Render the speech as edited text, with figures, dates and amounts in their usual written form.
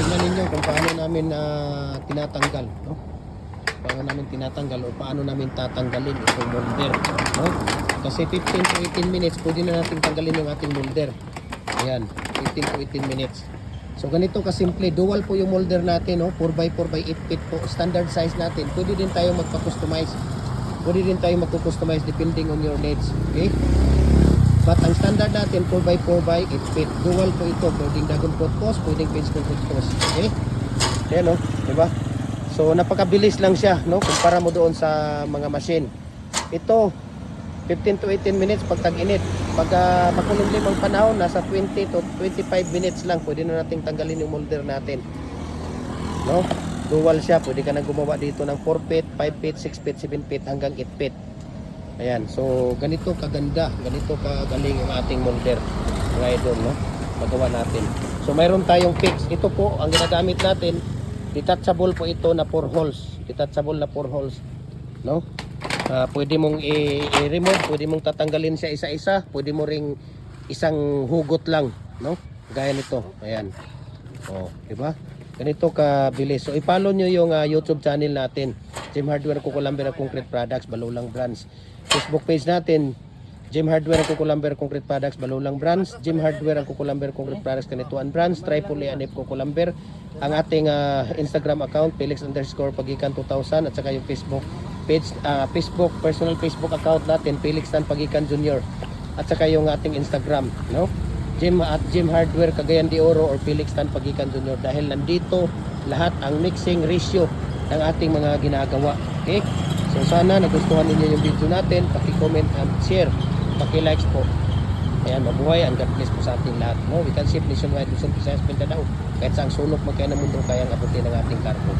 tingnan ninyo kung paano namin tinatanggal, no? Paano namin tinatanggal o paano namin tatanggalin itong molder, no? Kasi 15 to 18 minutes pwede na natin tanggalin yung ating molder. Ayan, 15 to 18 minutes. So ganito kasimple, dual po yung molder natin, no? 4x4 by 8 feet po, standard size natin. Pwede din tayo magpa-customize. Pwede din tayo magpo-customize depending on your needs, okay? But ang standard natin 4x4 by 8 feet. Dual po ito, pwedeng dragon fruit post, pwedeng page fruit post, okay? Ayan, no? Diba? So napakabilis lang siya, no? Kumpara mo doon sa mga machine. Ito 15 to 18 minutes pag tag-init. Pag makulimlim ang panahon, nasa 20 to 25 minutes lang pwede na nating tanggalin yung molder natin, no? Dual siya, pwede ka na gumawa dito ng 4 feet, 5 feet, 6 feet, 7 feet hanggang 8 feet. Ayan, so ganito kaganda, ganito kagaling yung ating molder, mga idol, no? Magawa natin. So mayroon tayong fix. Ito po ang ginagamit natin. Detachable po ito na 4 holes. Detachable na 4 holes, no? Pwede mong i-remove, pwede mong tatanggalin siya isa-isa, pwede mo ring isang hugot lang, no? Gaya nito. Ayan. Oh, di ba? Ganito kabilis. So i-follow nyo yung YouTube channel natin, Gem Hardware Cucumber Concrete Products, Balulang Branch. Facebook page natin, Gem Hardware Cucumber Concrete Products, Balulang Branch. Gem Hardware Cucumber Concrete Products, Kanituan Branch. Tripoli Anip Cucumber. Ang ating Instagram account, Felix_Pagikan 2000, at saka yung Facebook page, personal Facebook account natin, Felix Tan Pagikan Jr. At saka yung ating Instagram, no? Gem Hardware Cagayan de Oro or Felix Tan Pagikan Jr. Dahil nandito lahat ang mixing ratio ng ating mga ginagawa. Okay? So sana nagustuhan niyo yung video natin. Paki-comment and share. Paki-likes po. Ayan, mabuhay. Ang God bless po sa ating lahat. No? We can ship nationwide, Luzon, Visayas, Mindanao. Kahit sa ang sulok magkaya ng mundo kayang abutin ng ating karpo.